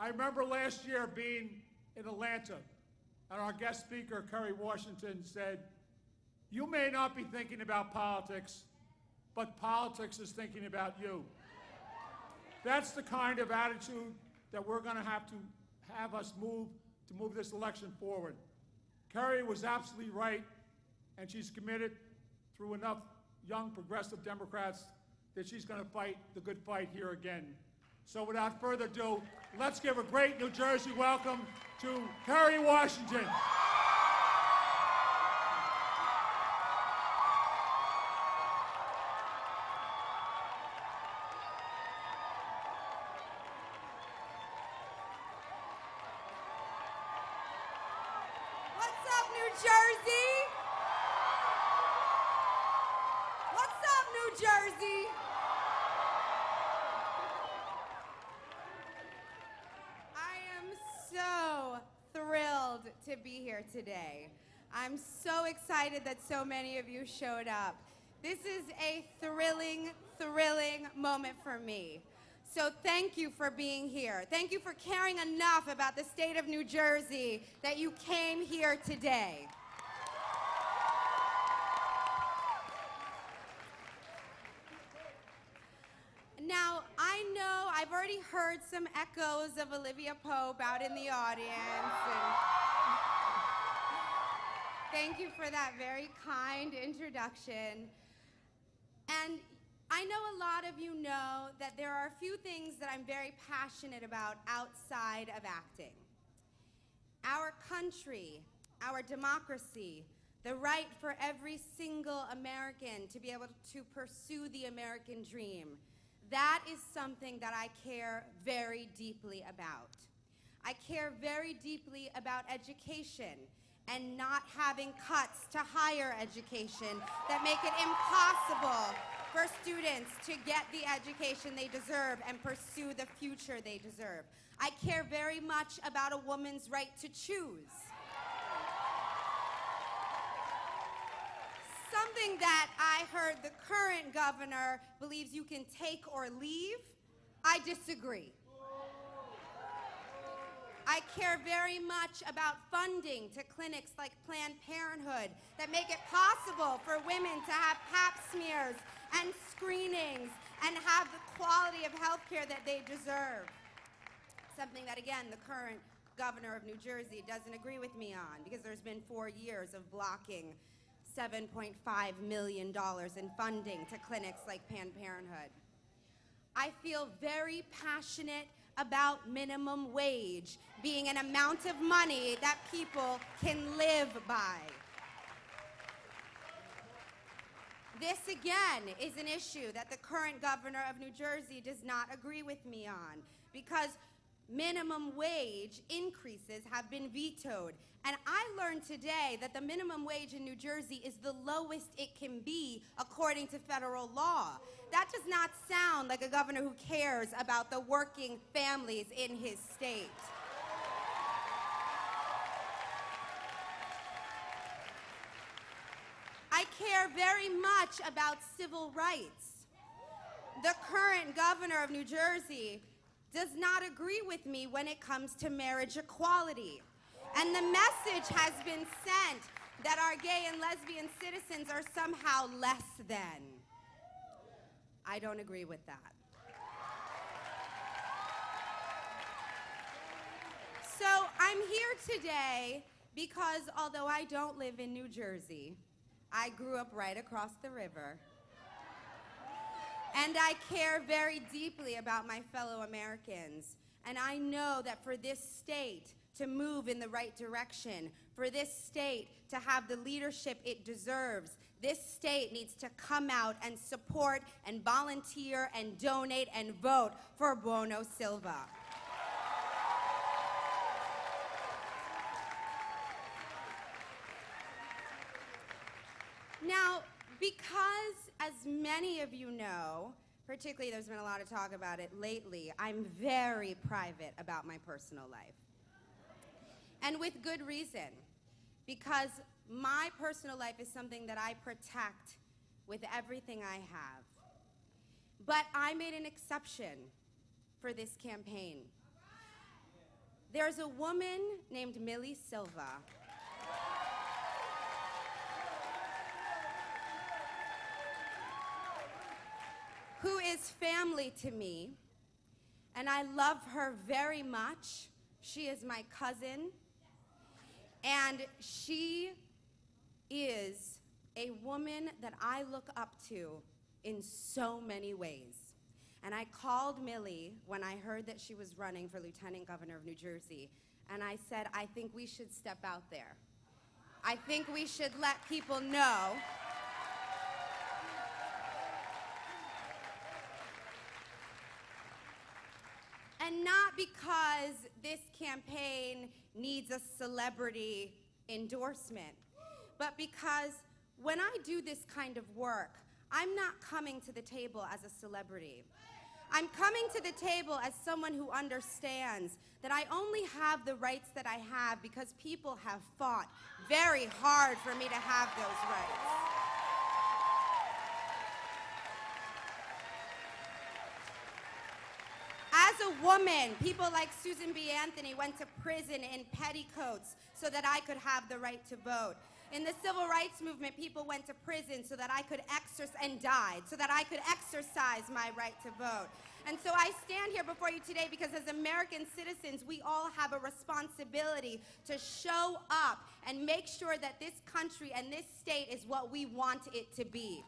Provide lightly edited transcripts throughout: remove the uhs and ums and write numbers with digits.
I remember last year being in Atlanta, and our guest speaker, Kerry Washington, said, "You may not be thinking about politics, but politics is thinking about you." That's the kind of attitude that we're going to have us move to move this election forward. Kerry was absolutely right, and she's committed through enough young progressive Democrats that she's going to fight the good fight here again. So without further ado, let's give a great New Jersey welcome to Kerry Washington. Jersey? What's up, New Jersey? I am so thrilled to be here today. I'm so excited that so many of you showed up. This is a thrilling, thrilling moment for me. So thank you for being here. Thank you for caring enough about the state of New Jersey that you came here today. Now, I know I've already heard some echoes of Olivia Pope out in the audience. And thank you for that very kind introduction. And I know a lot of you know that there are a few things that I'm very passionate about outside of acting. Our country, our democracy, the right for every single American to be able to pursue the American dream. That is something that I care very deeply about. I care very deeply about education and not having cuts to higher education that make it impossible for students to get the education they deserve and pursue the future they deserve. I care very much about a woman's right to choose. Something that I heard the current governor believes you can take or leave. I disagree. I care very much about funding to clinics like Planned Parenthood that make it possible for women to have pap smears and screenings and have the quality of health care that they deserve. Something that, again, the current governor of New Jersey doesn't agree with me on because there's been 4 years of blocking $7.5 million in funding to clinics like Planned Parenthood. I feel very passionate about minimum wage being an amount of money that people can live by. This, again, is an issue that the current governor of New Jersey does not agree with me on because minimum wage increases have been vetoed. And I learned today that the minimum wage in New Jersey is the lowest it can be according to federal law. That does not sound like a governor who cares about the working families in his state. I care very much about civil rights. The current governor of New Jersey does not agree with me when it comes to marriage equality. And the message has been sent that our gay and lesbian citizens are somehow less than. I don't agree with that. So I'm here today because although I don't live in New Jersey, I grew up right across the river. And I care very deeply about my fellow Americans. And I know that for this state to move in the right direction, for this state to have the leadership it deserves, this state needs to come out and support and volunteer and donate and vote for Buono Silva. Now, because, as many of you know, particularly there's been a lot of talk about it lately, I'm very private about my personal life. And with good reason, because my personal life is something that I protect with everything I have. But I made an exception for this campaign. there's a woman named Silva. Who is family to me, and I love her very much. She is my cousin, and she is a woman that I look up to in so many ways. And I called Millie when I heard that she was running for Lieutenant Governor of New Jersey, and I said, I think we should step out there. I think we should let people know and not because this campaign needs a celebrity endorsement, but because when I do this kind of work, I'm not coming to the table as a celebrity. I'm coming to the table as someone who understands that I only have the rights that I have because people have fought very hard for me to have those rights. As a woman, people like Susan B. Anthony went to prison in petticoats so that I could have the right to vote. In the civil rights movement, people went to prison so that I could and died, so that I could exercise my right to vote. And so I stand here before you today because as American citizens, we all have a responsibility to show up and make sure that this country and this state is what we want it to be.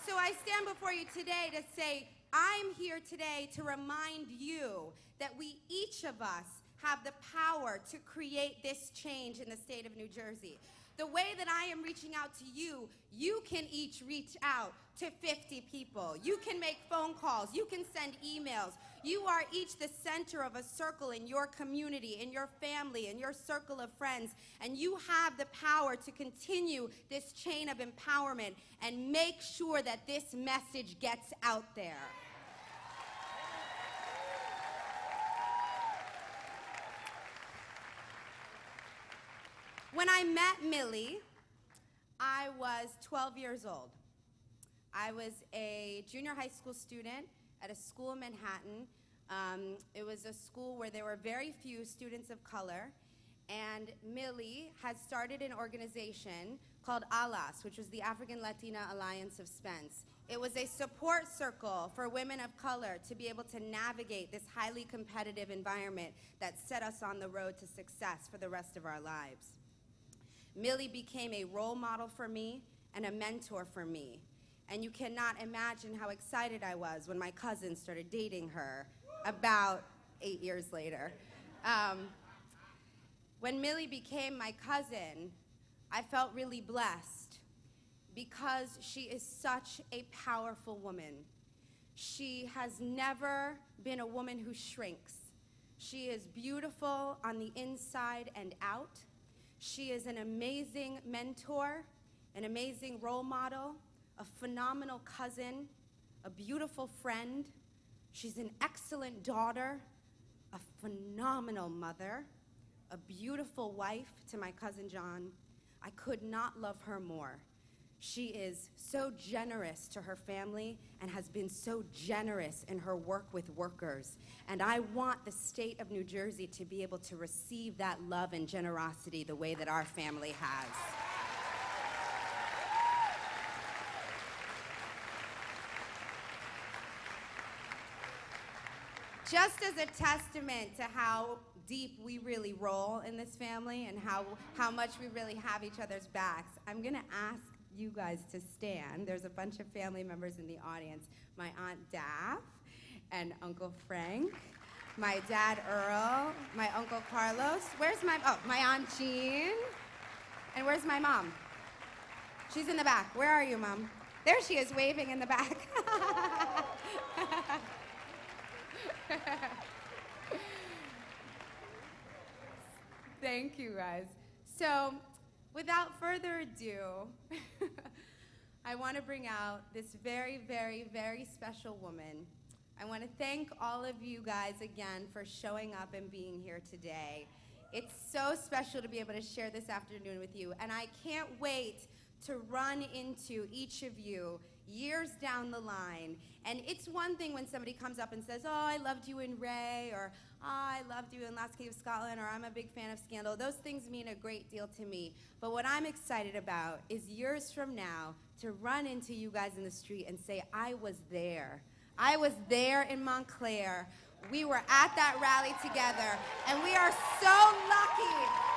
So I stand before you today to say, I'm here today to remind you that we, each of us, have the power to create this change in the state of New Jersey. The way that I am reaching out to you, you can each reach out to 50 people. You can make phone calls. You can send emails. You are each the center of a circle in your community, in your family, in your circle of friends, and you have the power to continue this chain of empowerment and make sure that this message gets out there. When I met Millie, I was 12 years old. I was a junior high school student at a school in Manhattan. It was a school where there were very few students of color, and Millie had started an organization called ALAS, which was the African Latina Alliance of Spence. It was a support circle for women of color to be able to navigate this highly competitive environment that set us on the road to success for the rest of our lives. Millie became a role model for me and a mentor for me. And you cannot imagine how excited I was when my cousin started dating her about 8 years later. When Millie became my cousin, I felt really blessed because she is such a powerful woman. She has never been a woman who shrinks. She is beautiful on the inside and out. She is an amazing mentor, an amazing role model, a phenomenal cousin, a beautiful friend. She's an excellent daughter, a phenomenal mother, a beautiful wife to my cousin John. I could not love her more. She is so generous to her family and has been so generous in her work with workers. And I want the state of New Jersey to be able to receive that love and generosity the way that our family has. Just as a testament to how deep we really roll in this family and how much we really have each other's backs, I'm gonna ask you guys to stand. There's a bunch of family members in the audience. My Aunt Daff and Uncle Frank, my dad Earl, my Uncle Carlos. Where's my Aunt Jean? And where's my mom? She's in the back. Where are you, Mom? There she is, waving in the back. Thank you, guys. So, without further ado, I want to bring out this very, very, very special woman. I want to thank all of you guys again for showing up and being here today. It's so special to be able to share this afternoon with you, and I can't wait to run into each of you years down the line. And it's one thing when somebody comes up and says, oh, I loved you in Ray, or oh, I loved you in Last King of Scotland, or I'm a big fan of Scandal. Those things mean a great deal to me. But what I'm excited about is years from now to run into you guys in the street and say, I was there. I was there in Montclair. We were at that rally together, and we are so lucky